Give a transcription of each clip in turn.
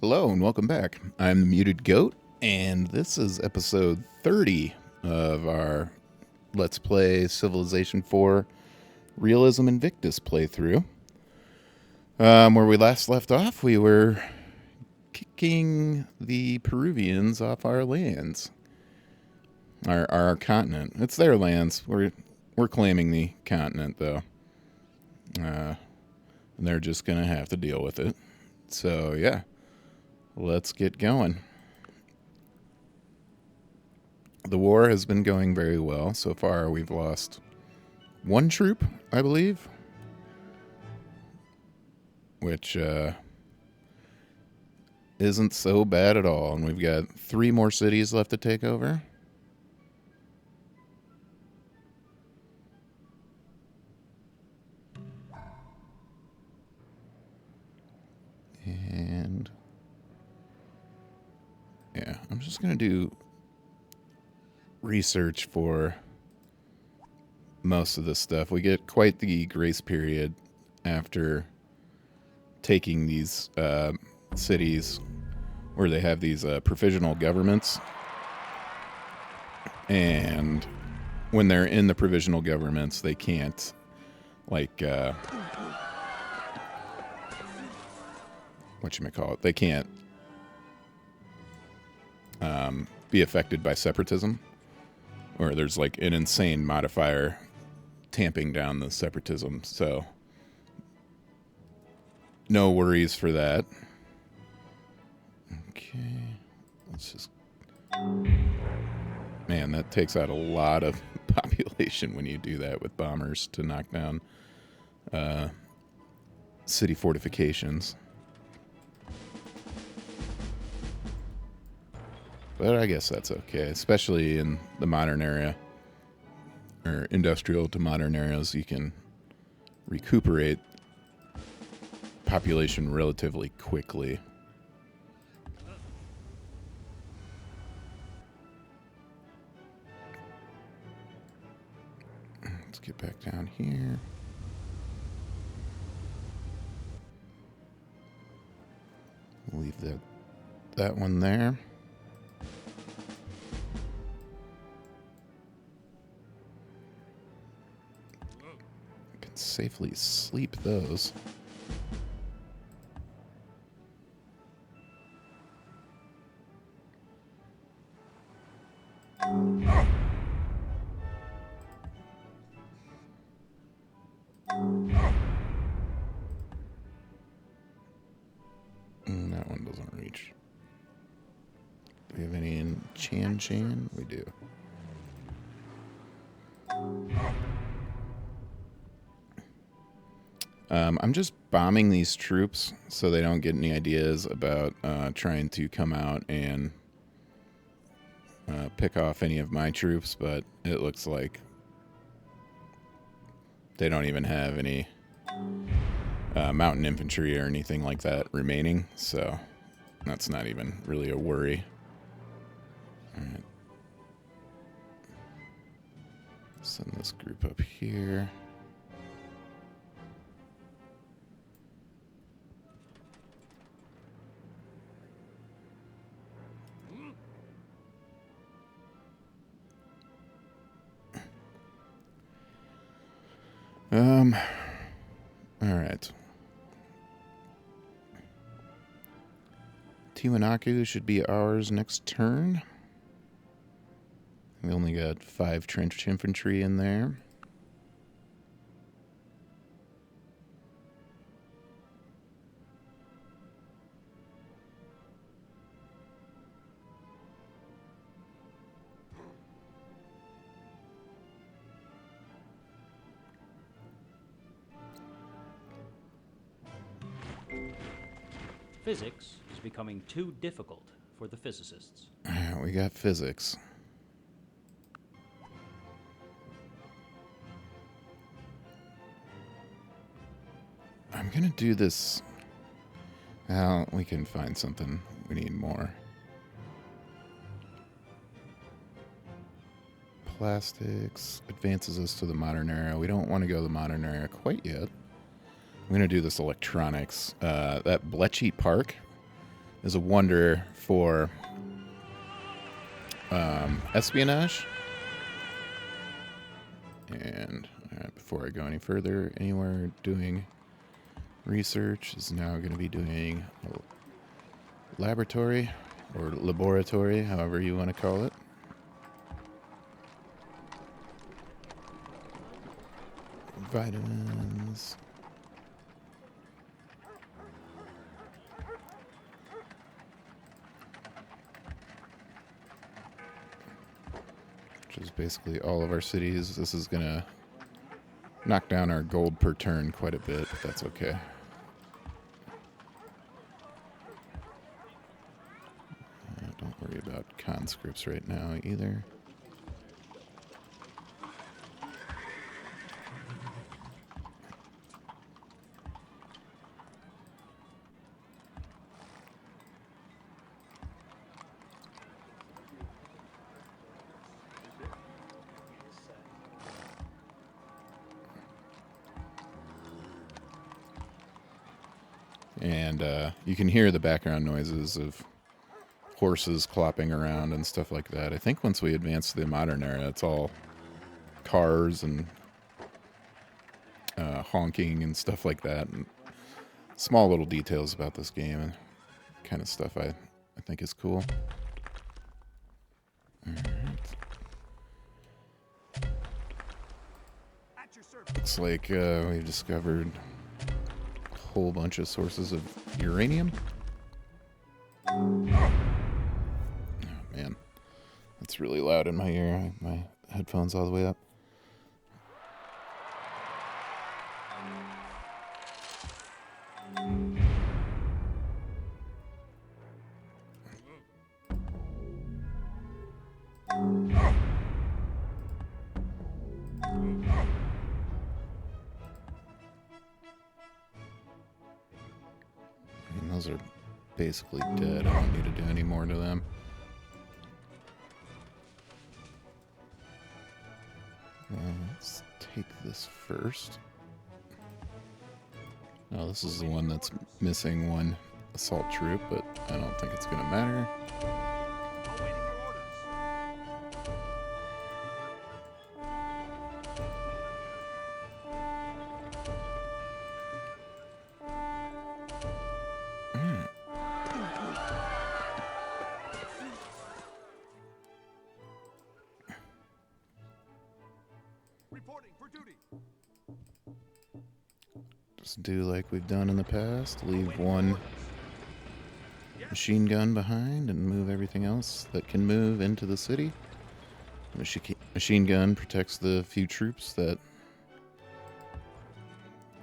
Hello and welcome back. I'm the Muted Goat, and this is episode 30 of our Let's Play Civilization 4 Realism Invictus playthrough. Where we last left off, we were kicking the Peruvians off our lands. Our continent. It's their lands. We're claiming the continent, though. And they're just going to have to deal with it. So, yeah. Let's get going. The war has been going very well. So far, we've lost one troop, I believe. Which isn't so bad at all. And we've got 3 more cities left to take over. And yeah, I'm just going to do research for most of this stuff. We get quite the grace period after taking these cities where they have these provisional governments. And when they're in the provisional governments, they can't, like, whatchamacallit, they can't be affected by separatism, or there's like an insane modifier tamping down the separatism, so no worries for that. Okay, let's just, man, that takes out a lot of population when you do that with bombers to knock down city fortifications. But I guess that's okay, especially in the modern era, or industrial to modern eras. You can recuperate population relatively quickly. Let's get back down here. Leave that one there. Safely sleep those. That one doesn't reach. Do we have any in Chan? We do. I'm just bombing these troops so they don't get any ideas about trying to come out and pick off any of my troops, but it looks like they don't even have any mountain infantry or anything like that remaining, so that's not even really a worry. All right. Send this group up here. Alright. Tiwanaku should be ours next turn. We only got 5 trench infantry in there. Physics is becoming too difficult for the physicists. We got physics. I'm gonna do this. Well, we can find something. We need more. Plastics advances us to the modern era. We don't want to go to the modern era quite yet. I'm going to do this electronics. That Bletchy Park is a wonder for espionage. And before I go any further, anywhere doing research is now going to be doing a laboratory or laboratory, however you want to call it. Vitamins. Which is basically all of our cities. This is going to knock down our gold per turn quite a bit, but that's okay. Don't worry about conscripts right now either. And you can hear the background noises of horses clopping around and stuff like that. I think once we advance to the modern era, it's all cars and honking and stuff like that. And small little details about this game and kind of stuff I think is cool. All right. Looks like we've discovered whole bunch of sources of uranium. Oh man, that's really loud in my ear. My headphones all the way up. Those are basically dead. I don't need to do any more to them. Let's take this first. Oh, this is the one that's missing one assault troop, but I don't think it's going to matter. Just do like we've done in the past. Leave one machine gun behind and move everything else that can move into the city. Machine gun protects the few troops that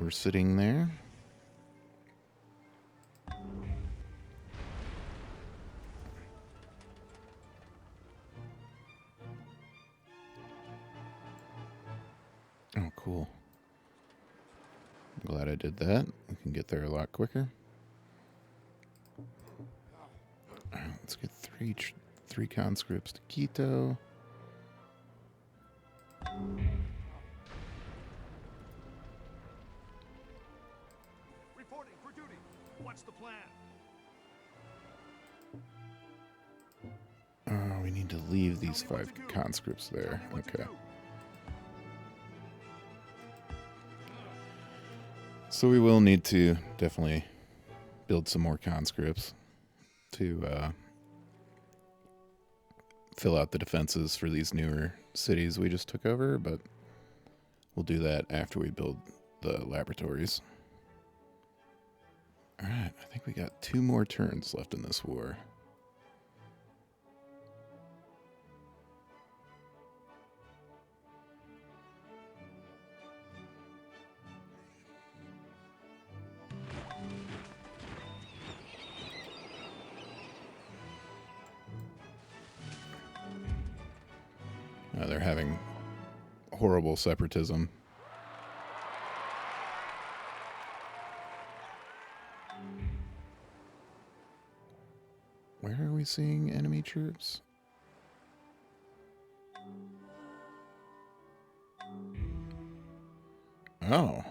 were sitting there. Oh, cool. I'm glad I did that. We can get there a lot quicker. All right, let's get three conscripts to Quito. Reporting for duty. What's the plan? We need to leave these 5 conscripts there. Okay. So we will need to definitely build some more conscripts to fill out the defenses for these newer cities we just took over, but we'll do that after we build the laboratories. All right, I think we got 2 more turns left in this war. They're having horrible separatism. Where are we seeing enemy troops? Oh.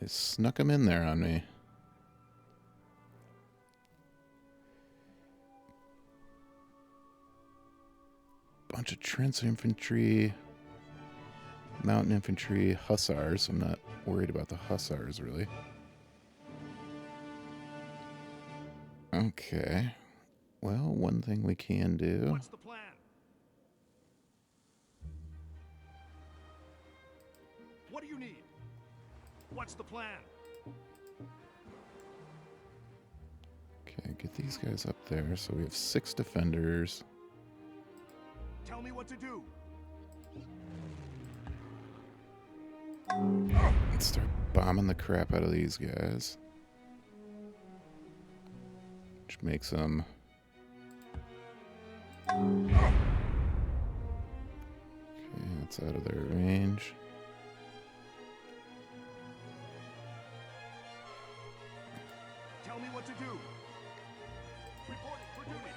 They snuck them in there on me. Bunch of trench infantry, mountain infantry, hussars. I'm not worried about the hussars, really. Okay. Well, one thing we can do... What's the plan? What do you need? What's the plan? Okay, get these guys up there. So we have 6 defenders. Tell me what to do. Let's start bombing the crap out of these guys. Which makes them... Okay, that's out of their range. Tell me what to do. Reporting for duty.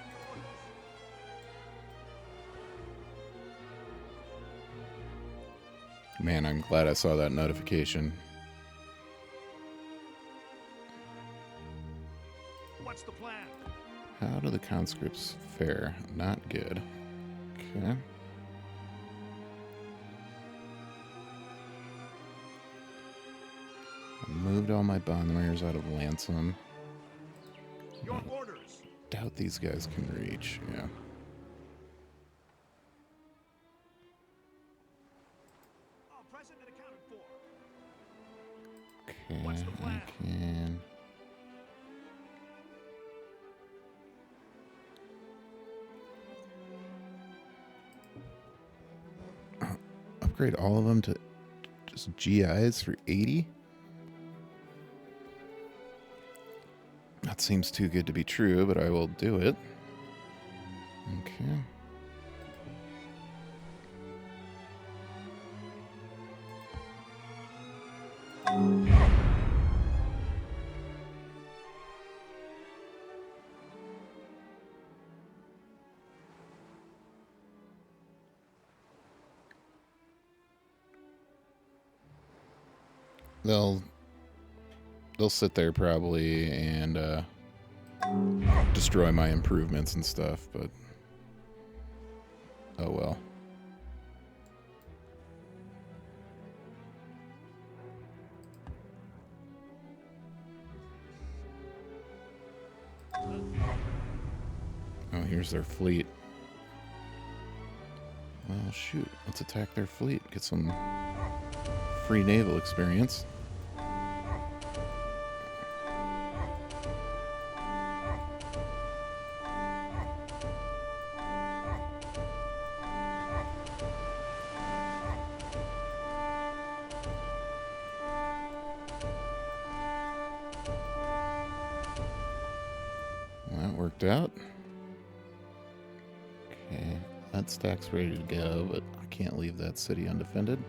Man, I'm glad I saw that notification. What's the plan? How do the conscripts fare? Not good. Okay. I moved all my bondmires out of Lansom. Your orders. Doubt these guys can reach. Yeah. All present and accounted for. Okay, What's the plan? I can... upgrade all of them to just GIs for 80? That seems too good to be true, but I will do it. Okay. They'll sit there probably and destroy my improvements and stuff, but oh well. Oh, here's their fleet. Well, shoot. Let's attack their fleet. Get some free naval experience. That worked out. Okay, that stack's ready to go, but I can't leave that city undefended.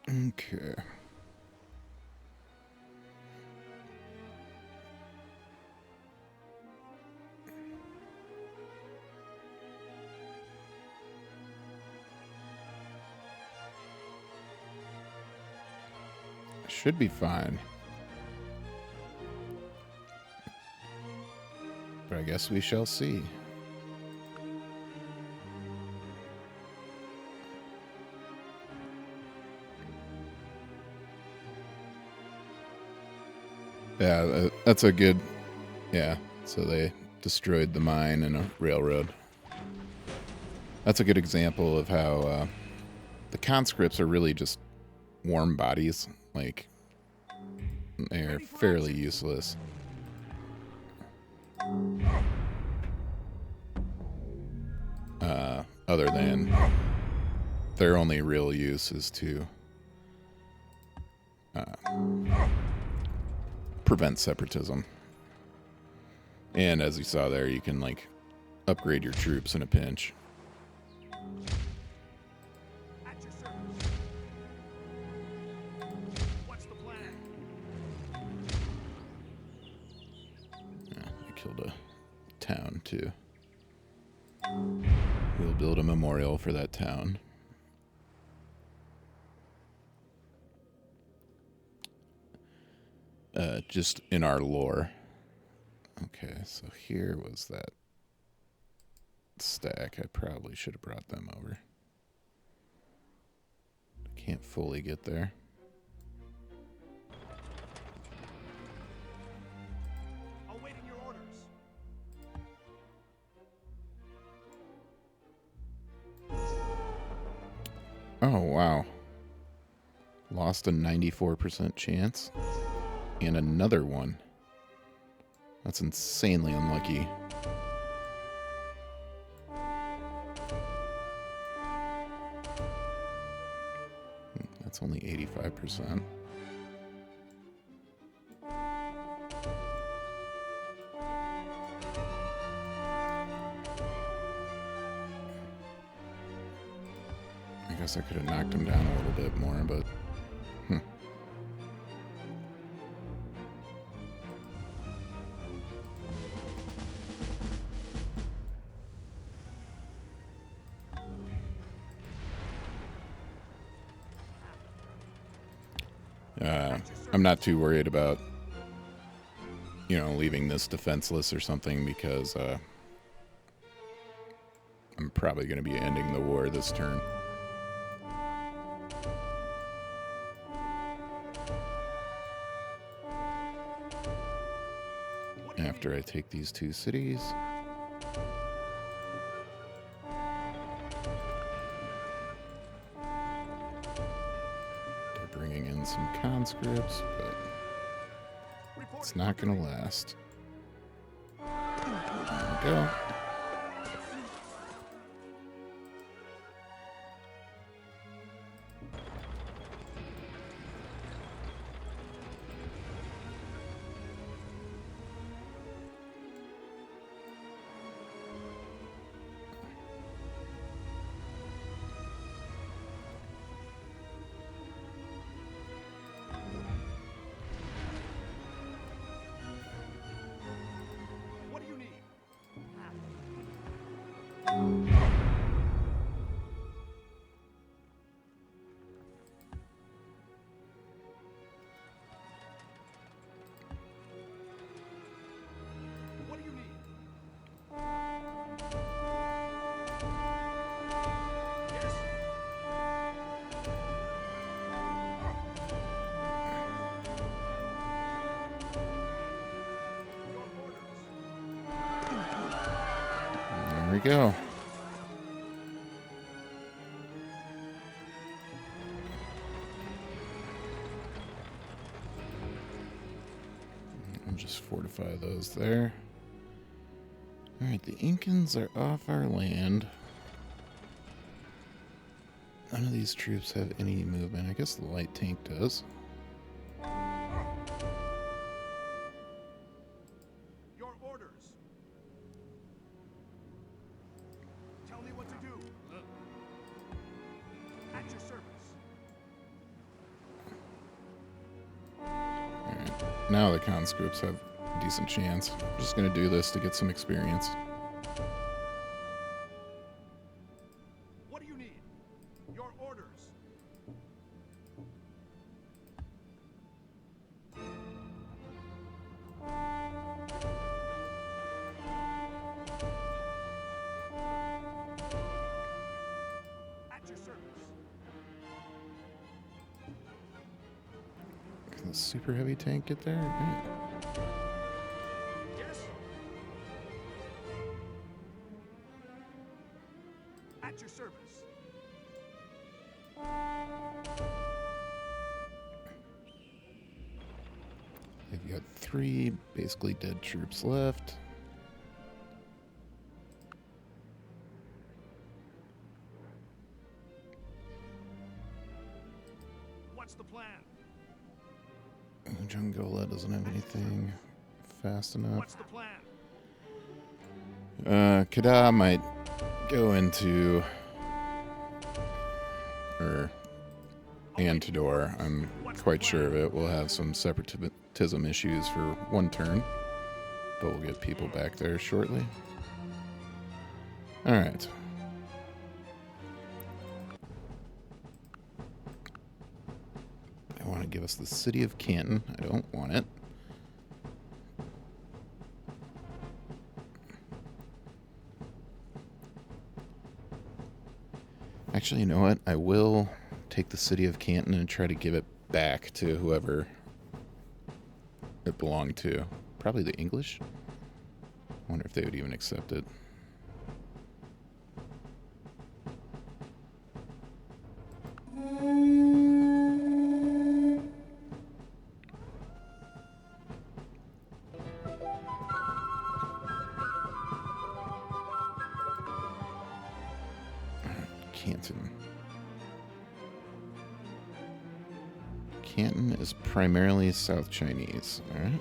Okay. Should be fine. But I guess we shall see. Yeah, that's a good... Yeah, so they destroyed the mine and a railroad. That's a good example of how the conscripts are really just warm bodies. Like, they're fairly useless. Other than their only real use is to prevent separatism. And as you saw there, you can like upgrade your troops in a pinch. At your service. What's the plan? Yeah, I killed a town too. We'll build a memorial for that town. Just in our lore. Okay, so here was that stack. I probably should have brought them over. I can't fully get there. Awaiting your orders. Oh, wow. Lost a 94% chance. And another one. That's insanely unlucky. That's only 85%. I guess I could have knocked him down a little bit more, but... I'm not too worried about, you know, leaving this defenseless or something because I'm probably going to be ending the war this turn. After I take these two cities. Bringing in some conscripts, but it's not going to last. There we go. What do you need? What do you need? Yes. Your orders. There we go. I'll just fortify those there. Alright, the Incans are off our land. None of these troops have any movement. I guess the light tank does. Your orders. Tell me what to do. At your service. Alright, now the conscripts have a decent chance. I'm just going to do this to get some experience. What do you need? Your orders. At your service. Can the super heavy tank get there? Right. Yes. At your service. They've got 3 basically dead troops left. What's the plan? Jungola doesn't have anything fast enough. What's the plan? Kada might go into... Or... And Tador, I'm quite sure of it. We'll have some separatism issues for one turn. But we'll get people back there shortly. Alright. I want to give us the city of Canton. I don't want it. Actually, you know what? I will take the city of Canton and try to give it back to whoever it belonged to. Probably the English. I wonder if they would even accept it. Canton. Canton is primarily South Chinese, alright?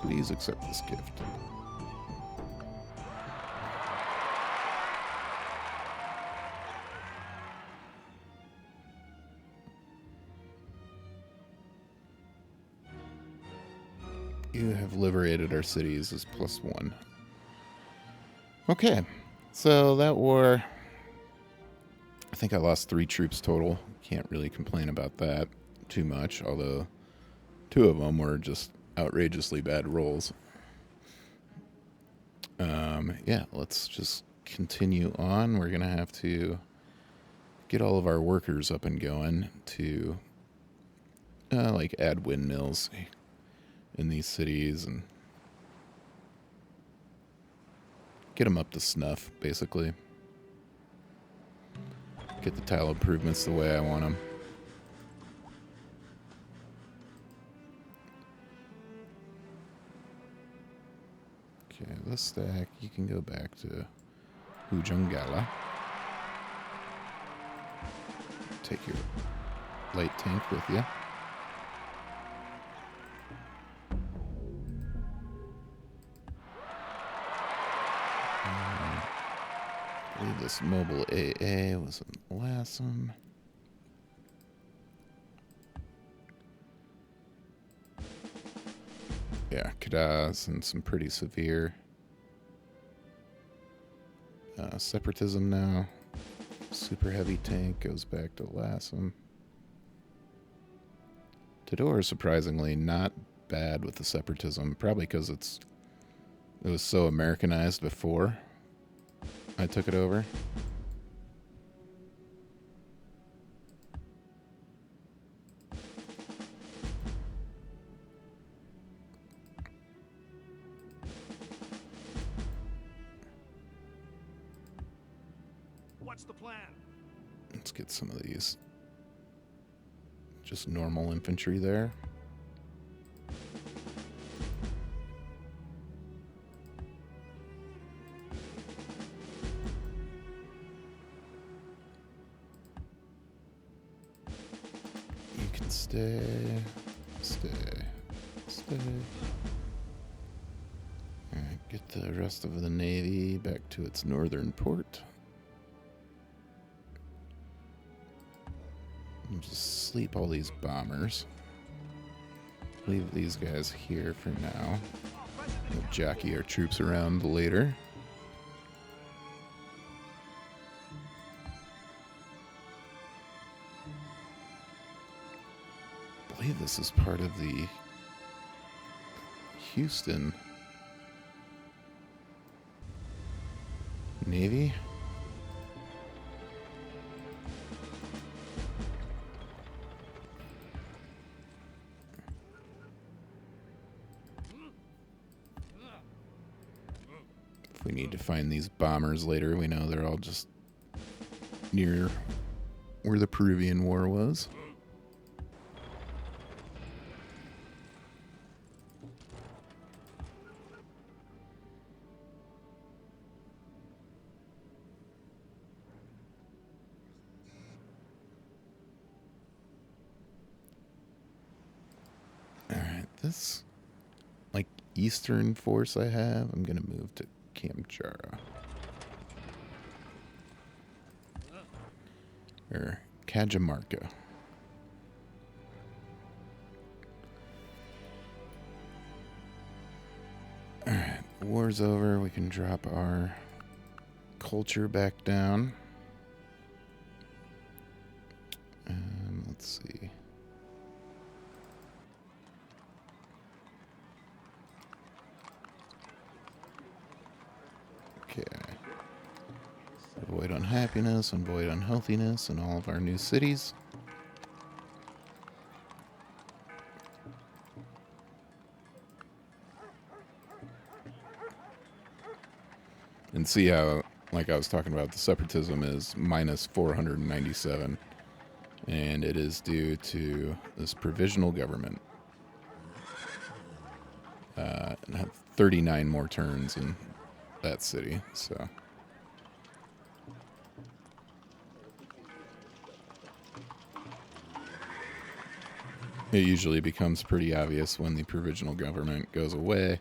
Please accept this gift. You have liberated our cities as +1. Okay, so that war, I think I lost 3 troops total. Can't really complain about that too much, although 2 of them were just outrageously bad rolls. Yeah, let's just continue on. We're going to have to get all of our workers up and going to, like, add windmills in these cities and get them up to snuff, basically. Get the tile improvements the way I want them. Okay, this stack, you can go back to Ujungala. Take your light tank with you. I believe this mobile AA was in Lassum. Yeah, Kadaz and some pretty severe separatism now. Super heavy tank goes back to Lassum. Tador is surprisingly not bad with the separatism, probably because it was so Americanized before I took it over. What's the plan? Let's get some of these. Just normal infantry there. You can stay. Alright, get the rest of the Navy back to its northern port. And just sleep all these bombers. Leave these guys here for now. We'll jockey our troops around later. I believe this is part of the Houston Navy. If we need to find these bombers later, we know they're all just near where the Peruvian War was. this, like, eastern force I have, I'm going to move to Kamjara. Or Cajamarca. Alright, war's over. We can drop our culture back down. And let's see. Okay. Avoid unhappiness, avoid unhealthiness in all of our new cities. And see how, like I was talking about, the separatism is minus 497. And it is due to this provisional government. And have 39 more turns in that city, so. It usually becomes pretty obvious when the provisional government goes away.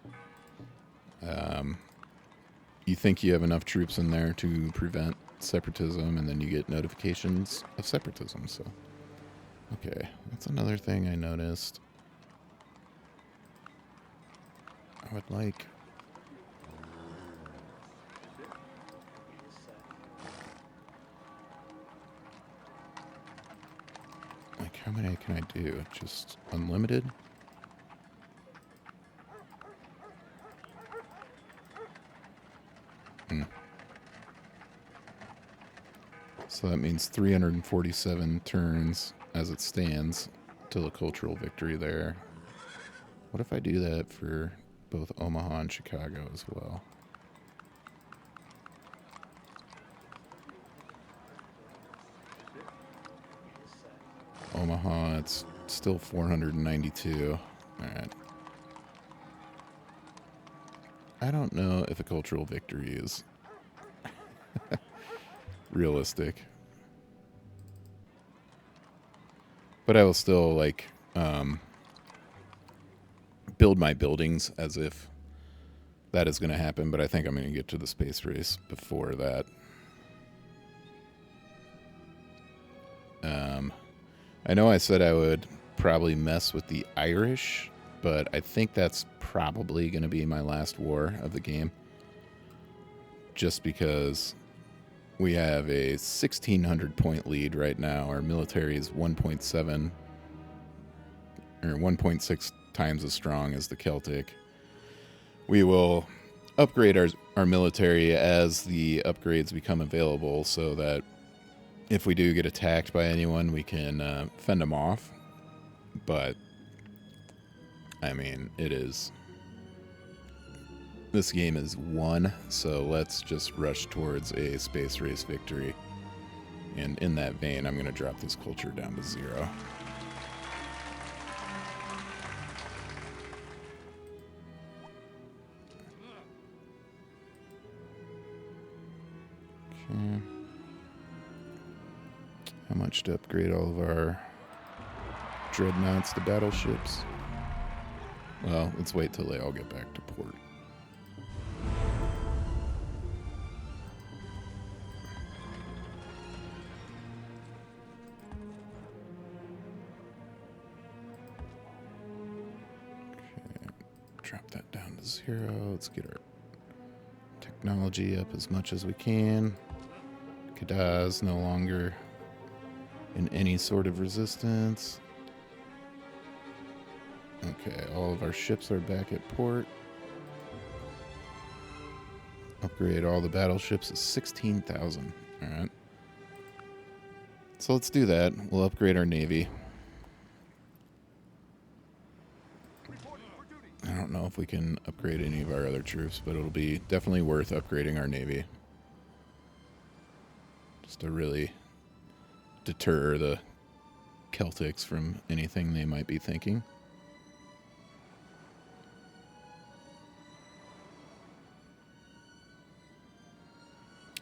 You think you have enough troops in there to prevent separatism, and then you get notifications of separatism, so. Okay, that's another thing I noticed. I would like... Like, how many can I do? Just unlimited? So that means 347 turns as it stands till a cultural victory there. What if I do that for both Omaha and Chicago as well? Omaha, it's still 492. Alright. I don't know if a cultural victory is realistic. But I will still, like, build my buildings as if that is going to happen, but I think I'm going to get to the space race before that. I know I said I would probably mess with the Irish, but I think that's probably going to be my last war of the game. Just because we have a 1,600 point lead right now. Our military is 1.7 or 1.6 times as strong as the Celtic. We will upgrade our military as the upgrades become available so that if we do get attacked by anyone, we can fend them off. But, I mean, this game is won, so let's just rush towards a space race victory. And in that vein, I'm going to drop this culture down to 0. Okay. How much to upgrade all of our dreadnoughts to battleships? Well, let's wait till they all get back to port. Okay, drop that down to 0. Let's get our technology up as much as we can. Kadaz no longer in any sort of resistance. Okay, all of our ships are back at port. Upgrade all the battleships is 16,000. Alright. So let's do that. We'll upgrade our navy. I don't know if we can upgrade any of our other troops, but it'll be definitely worth upgrading our navy. Just to really deter the Celtics from anything they might be thinking.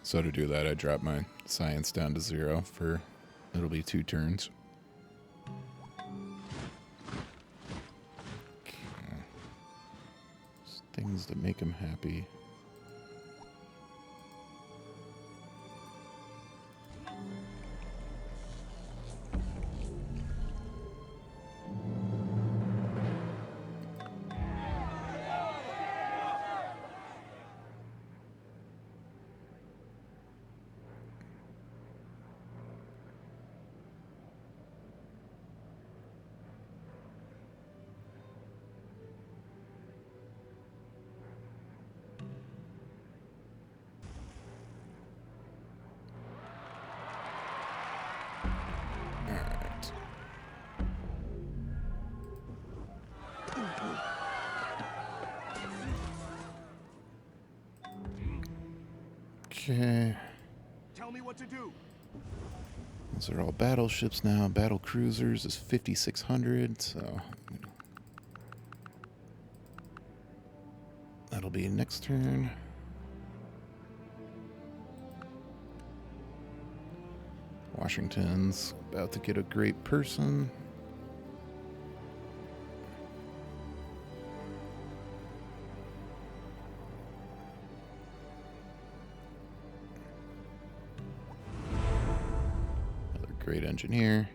So to do that, I drop my science down to 0 for, it'll be 2 turns. Things that make him happy. Alright. Okay. Tell me what to do. Those are all battleships now. Battle cruisers is 5,600, so that'll be next turn. Washington's about to get a great person. Another great engineer.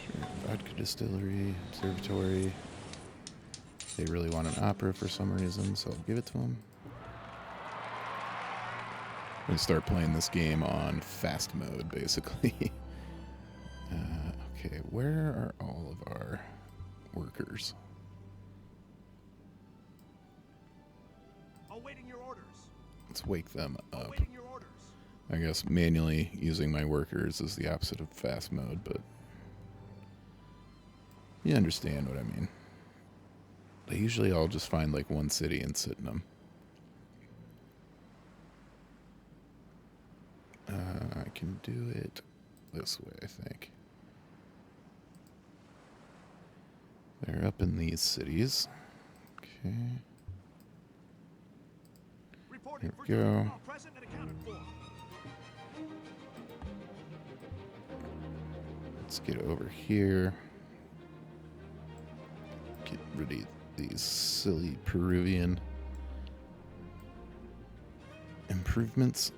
Sure, vodka distillery, observatory. They really want an opera for some reason, so I'll give it to them. I'm going to start playing this game on fast mode, basically. Okay, where are all of our workers? Awaiting your orders. Let's wake them up. Awaiting your orders. I guess manually using my workers is the opposite of fast mode, but you understand what I mean. They usually all just find like one city and sit in them. I can do it this way, I think. They're up in these cities. Okay. Reporting for Here we duty. go. All present and accounted for. Let's get over here. Get rid of these silly Peruvian improvements.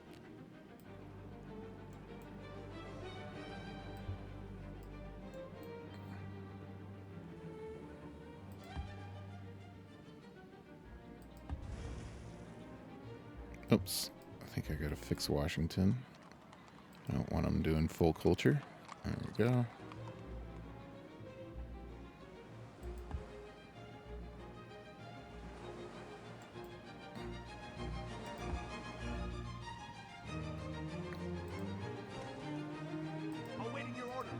Oops, I think I gotta fix Washington. I don't want them doing full culture. There we go. Awaiting your orders.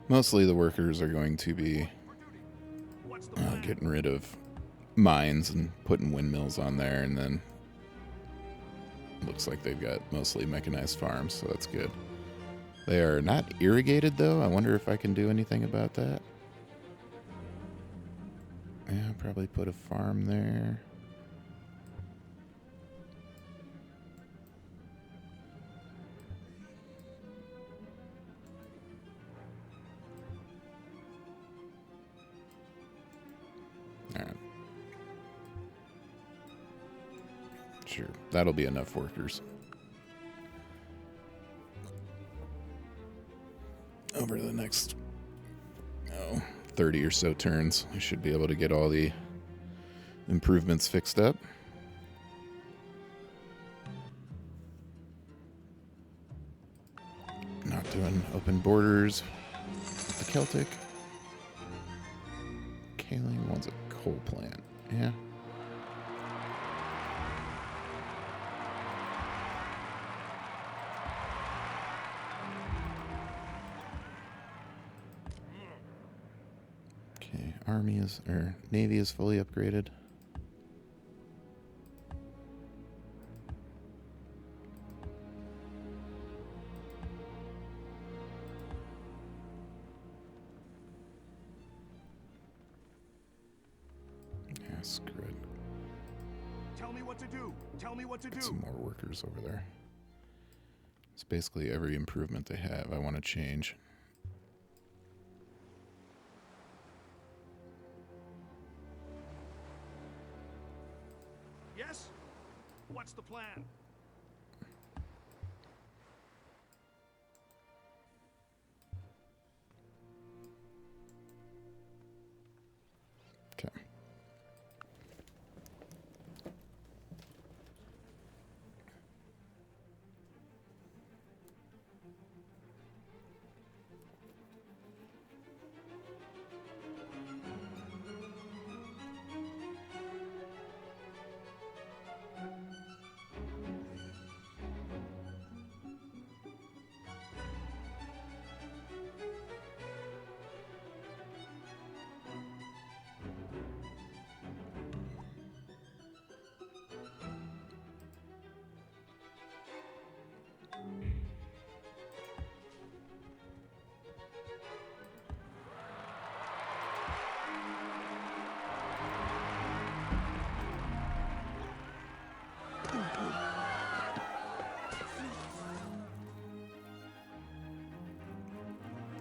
Mostly the workers are going to be For duty. What's the plan? getting rid of mines and putting windmills on there, and then looks like they've got mostly mechanized farms, so that's good. They are not irrigated, though. I wonder if I can do anything about that. Yeah, probably put a farm there. Alright. Sure, that'll be enough workers. Over the next 30 or so turns, I should be able to get all the improvements fixed up. Not doing open borders with the Celtic. Kaling wants a coal plant. Yeah. Okay, army is, or navy is fully upgraded. Screw it. Tell me what to do. Tell me what to Get do. some more workers over there. It's basically every improvement they have I want to change. Yes? What's the plan? Okay.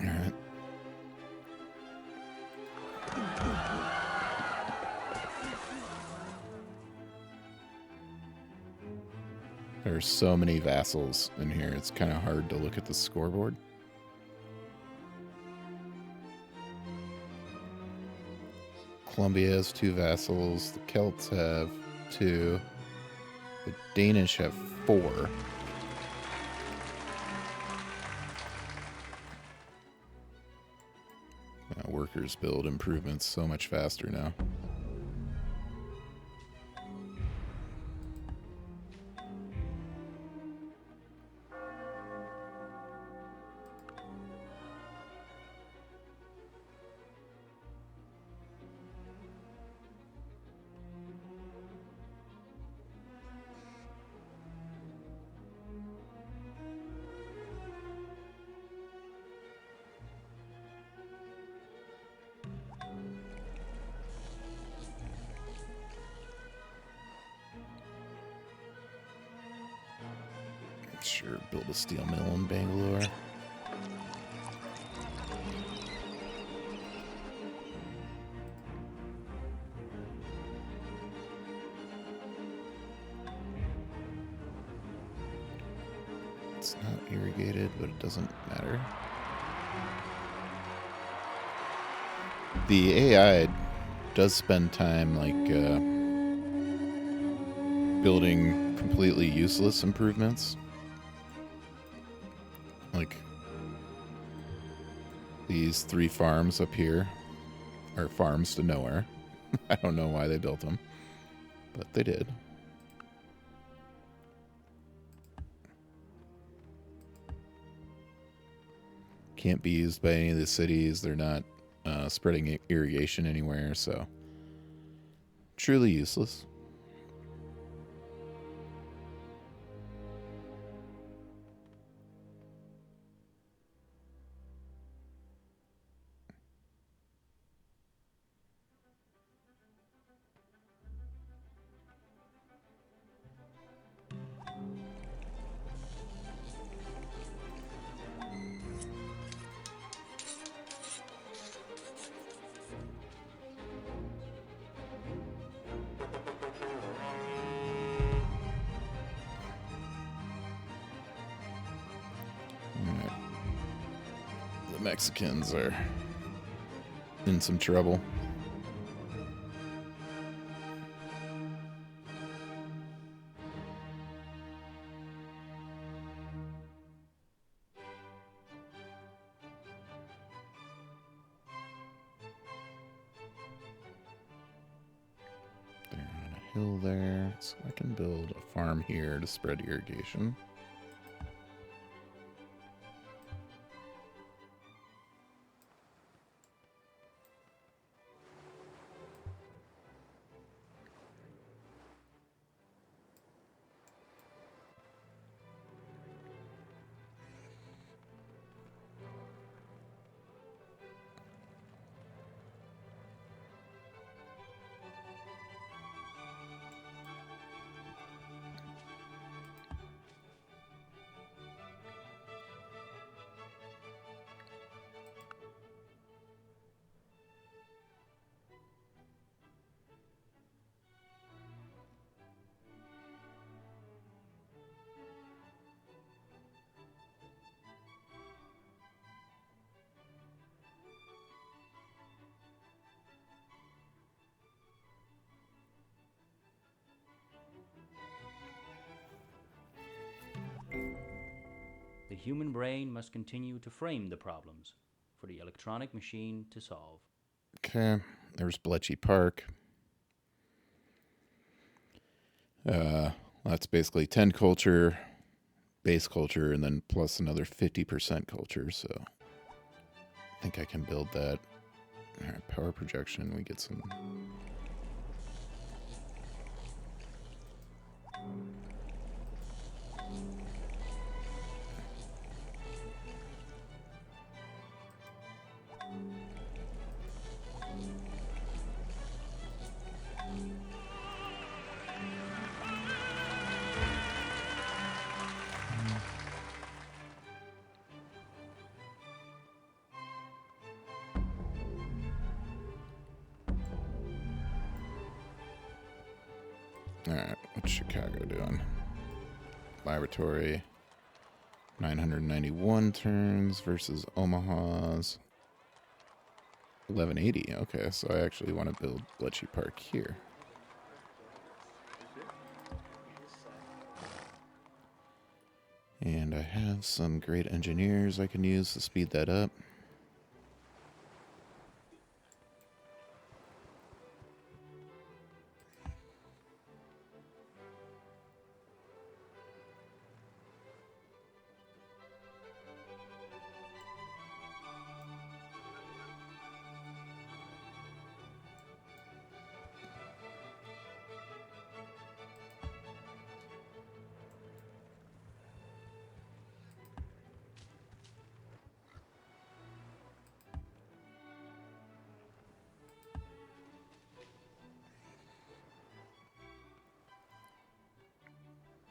All right. There's so many vassals in here, it's kind of hard to look at the scoreboard. Colombia has 2 vassals, the Celts have 2, the Danish have 4. Workers build improvements so much faster now. Sure, build a steel mill in Bangalore. It's not irrigated, but it doesn't matter. The AI does spend time building completely useless improvements. Like these 3 farms up here are farms to nowhere. I don't know why they built them, but they did. Can't be used by any of the cities. They're not spreading irrigation anywhere, so truly useless. Mexicans are in some trouble. They're on a hill there, so I can build a farm here to spread irrigation. human brain must continue to frame the problems for the electronic machine to solve. Okay, there's Bletchley Park. That's basically 10 culture, base culture, and then plus another 50% culture, so I think I can build that. All right, power projection, we get some... Alright, what's Chicago doing? Laboratory, 991 turns versus Omaha's 1180. Okay, so I actually want to build Bletchley Park here. And I have some great engineers I can use to speed that up.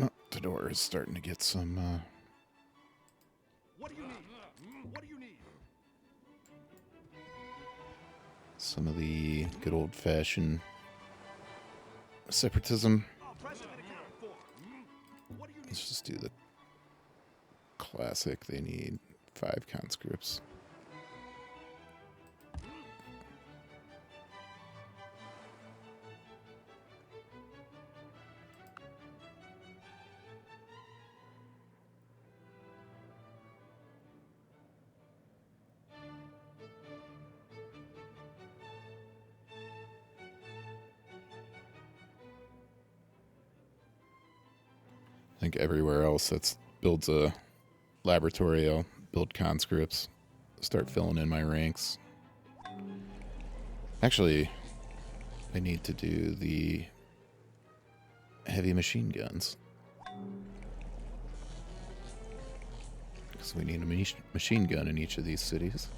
Oh, the door is starting to get some, What do you need? What do you need? some of the good old-fashioned separatism. President accounted for. What do you need? Let's just do the classic. They need 5 conscripts. I think everywhere else that's builds a laboratory, I'll build conscripts, start filling in my ranks. Actually, I need to do the heavy machine guns. Because we need a machine gun in each of these cities.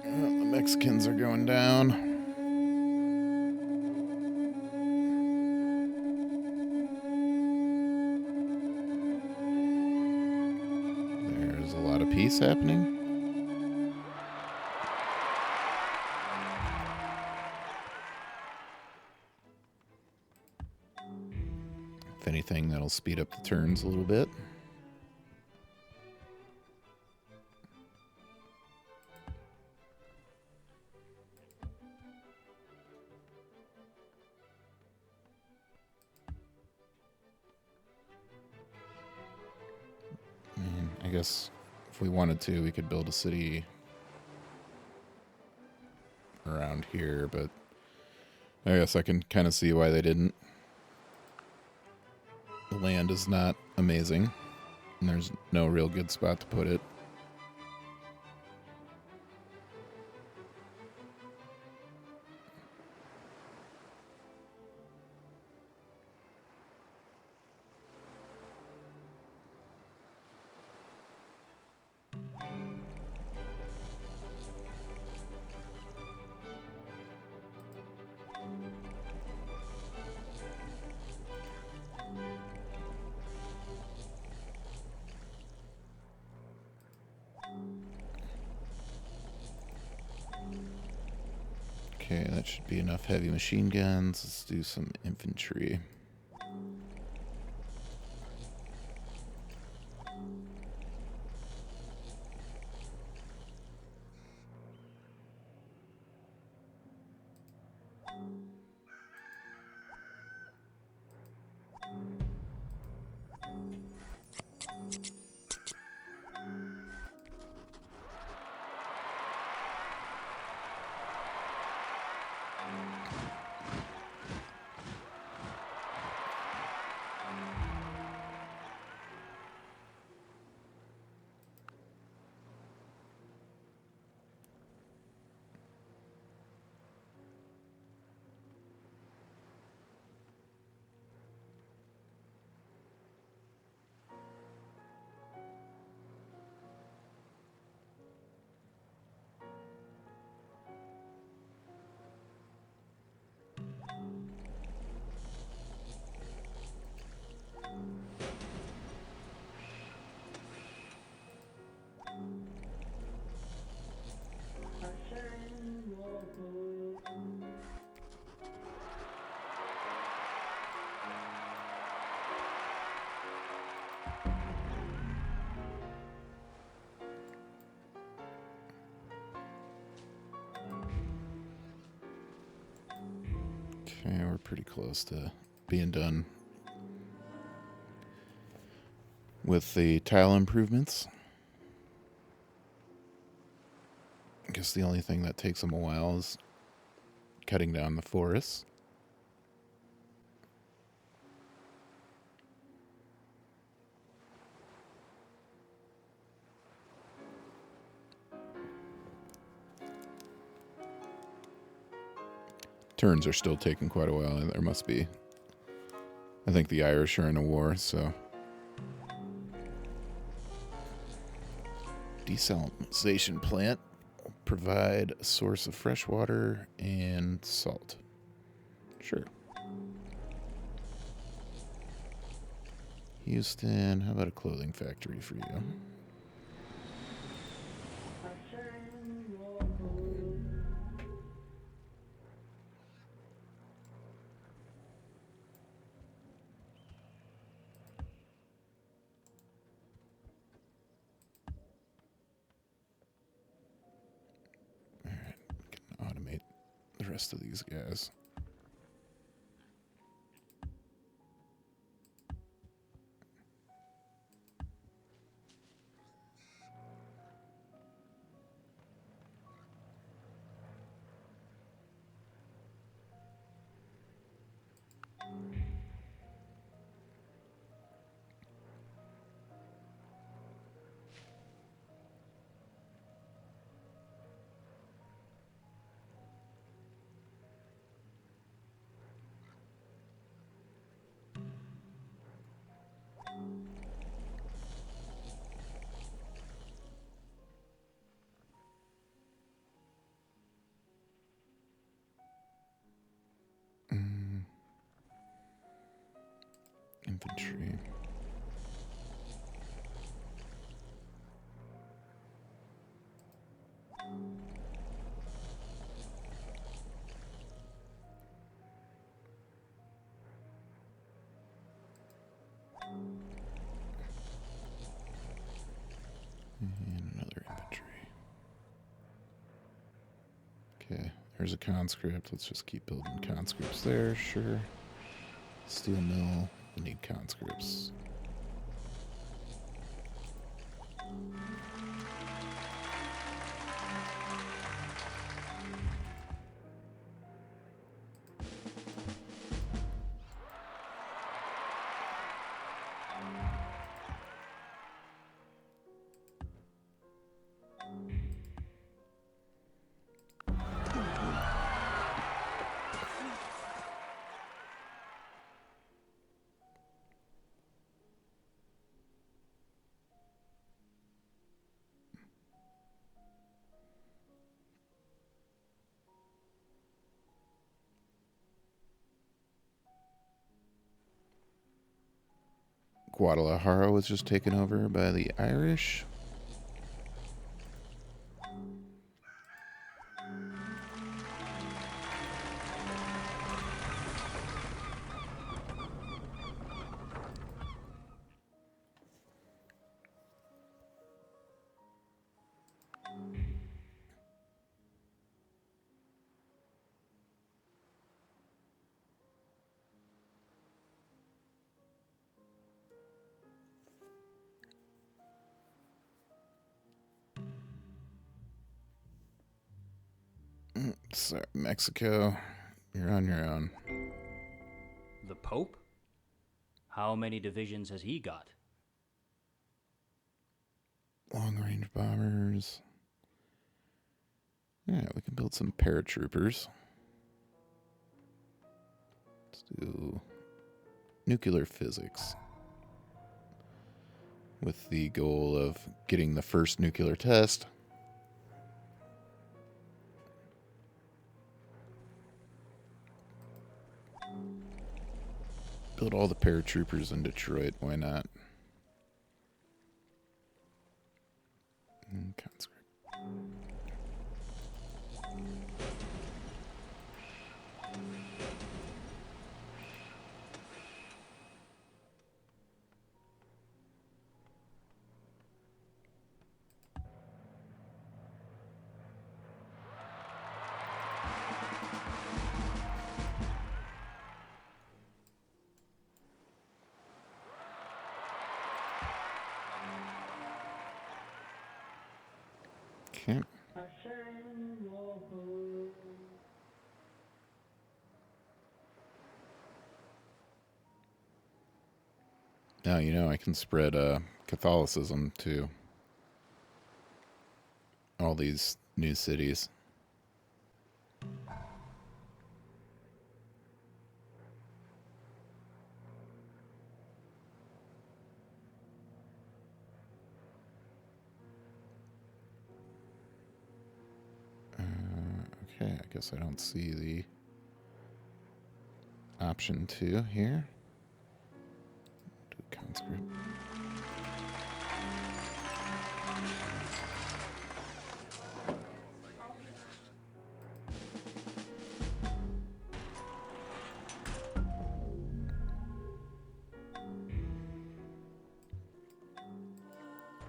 The Mexicans are going down. There's a lot of peace happening. If anything, that'll speed up the turns a little bit. I guess if we wanted to, we could build a city around here, but I guess I can kind of see why they didn't. The land is not amazing, and there's no real good spot to put it. Okay, that should be enough heavy machine guns. Let's do some infantry. Okay, we're pretty close to being done with the tile improvements. I guess the only thing that takes them a while is cutting down the forests. Turns are still taking quite a while. There must be. I think the Irish are in a war, so. Desalinization plant will provide a source of fresh water and salt. Sure. Houston, how about a clothing factory for you? Automate the rest of these guys. Infantry. And another infantry. Okay, there's a conscript. Let's just keep building conscripts there, sure. Steel mill, we need conscripts. Guadalajara was just taken over by the Irish. Sorry, Mexico, you're on your own. The Pope? How many divisions has he got? Long-range bombers. Yeah, we can build some paratroopers. Let's do nuclear physics. With the goal of getting the first nuclear test. Build all the paratroopers in Detroit, why not? Conscript. Okay. Now, you know, I can spread Catholicism to all these new cities. Okay, I guess I don't see the option 2 here. Do conscript.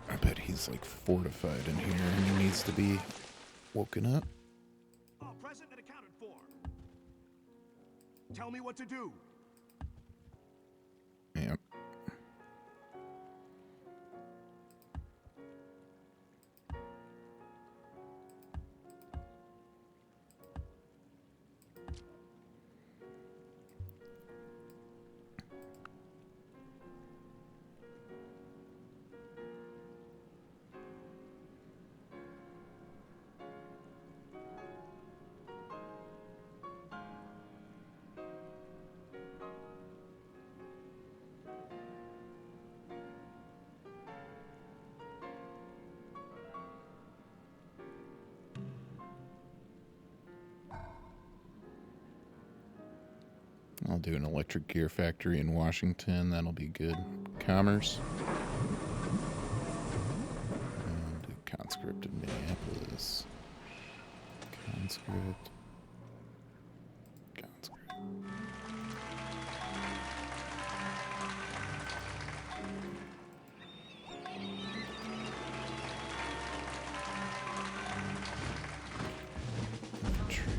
I bet he's like fortified in here and he needs to be woken up. All present and accounted for. Tell me what to do. Yep. I'll do an electric gear factory in Washington. That'll be good. Commerce. And do conscript in Minneapolis. Conscript. Conscript. Infantry.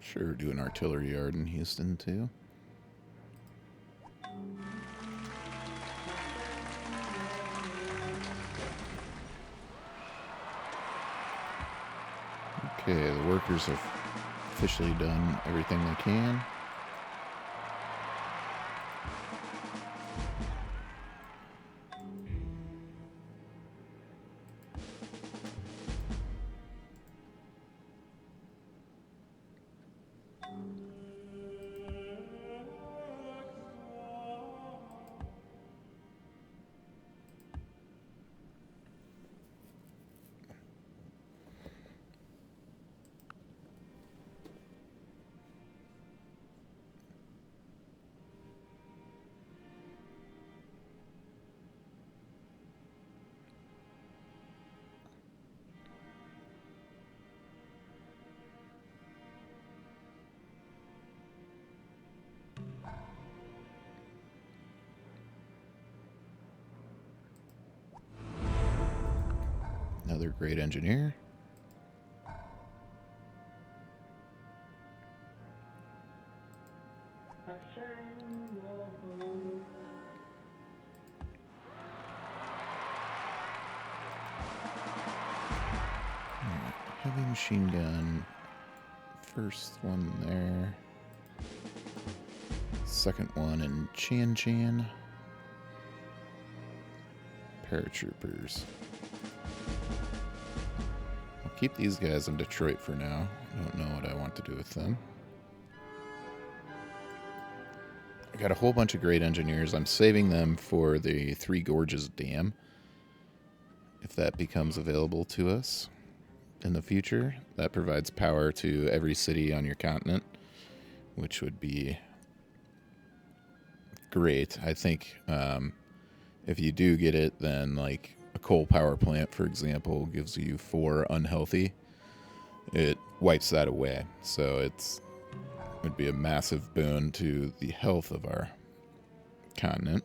Sure, do an artillery yard in Houston too. Okay, the workers have officially done everything they can. another great engineer. Alright, heavy machine gun. First one there. Second one in Chan Chan. Paratroopers. I'll keep these guys in Detroit for now. I don't know what I want to do with them. I got a whole bunch of great engineers. I'm saving them for the Three Gorges Dam, if that becomes available to us in the future. That provides power to every city on your continent, which would be great. I think if you do get it, then like a coal power plant, for example, gives you 4 unhealthy. It wipes that away. So it would be a massive boon to the health of our continent.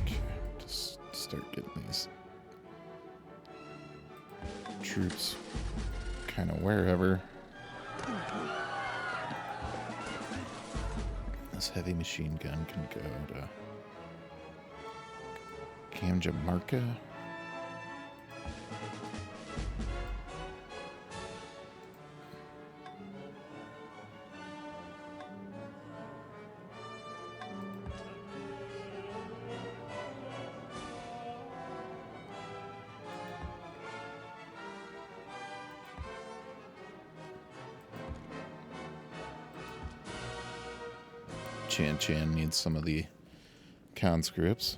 Okay, just start getting these troops kind of wherever. This heavy machine gun can go to Kamjamarka. Chan Chan needs some of the conscripts.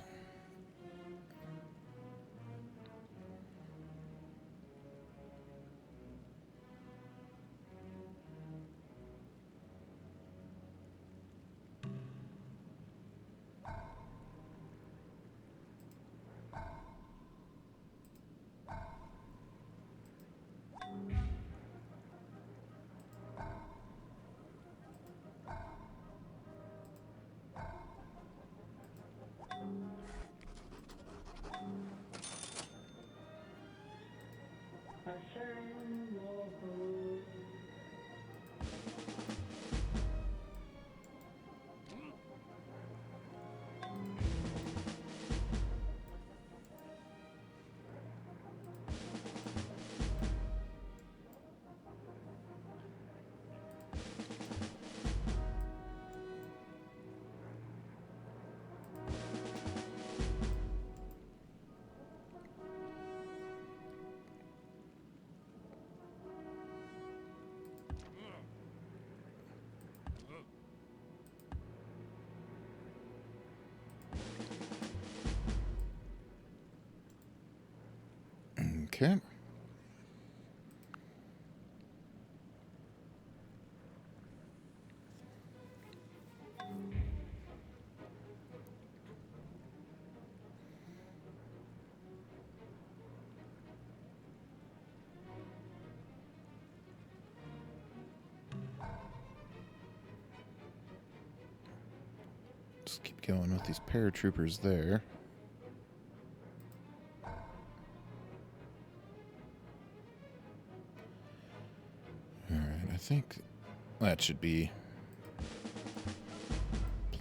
Okay. Just keep going with these paratroopers there. Alright, I think that should be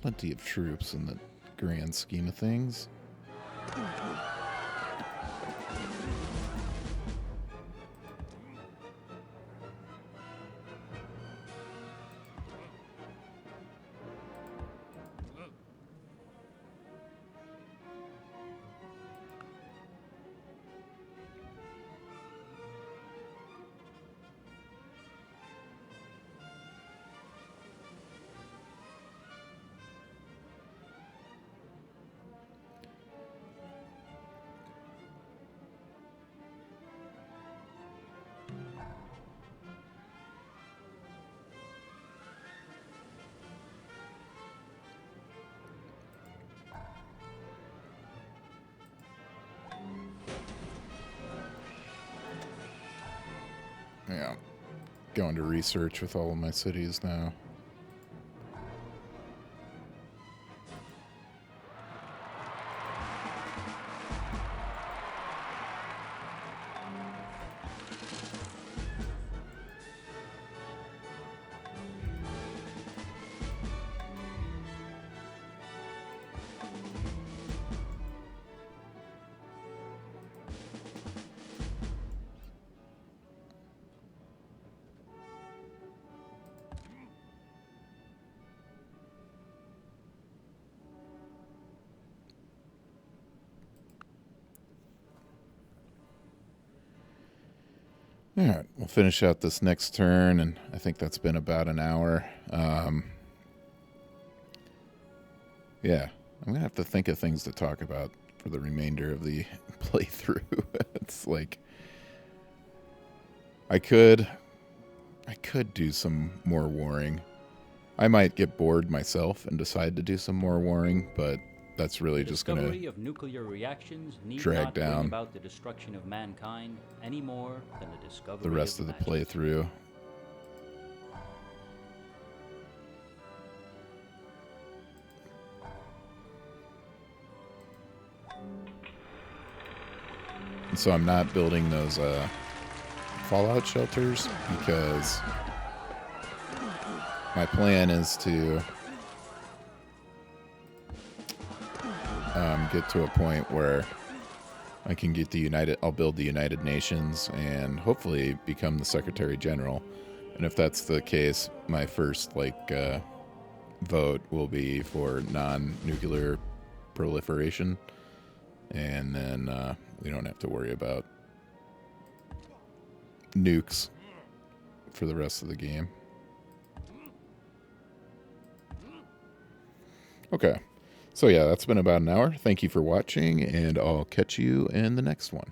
plenty of troops in the grand scheme of things. Yeah. Going to research with all of my cities now. All right, we'll finish out this next turn, and I think that's been about an hour. Yeah, I'm going to have to think of things to talk about for the remainder of the playthrough. It's like, I could do some more warring. I might get bored myself and decide to do some more warring, but that's really just going Discovery to of nuclear reactions need drag not down bring about the destruction of mankind any more than the discovery the rest of the matches. playthrough. And so I'm not building those fallout shelters because my plan is to get to a point where I can get I'll build the United Nations and hopefully become the Secretary General. And if that's the case, my first vote will be for non-nuclear proliferation, and then we don't have to worry about nukes for the rest of the game. Okay. So yeah, that's been about an hour. Thank you for watching, and I'll catch you in the next one.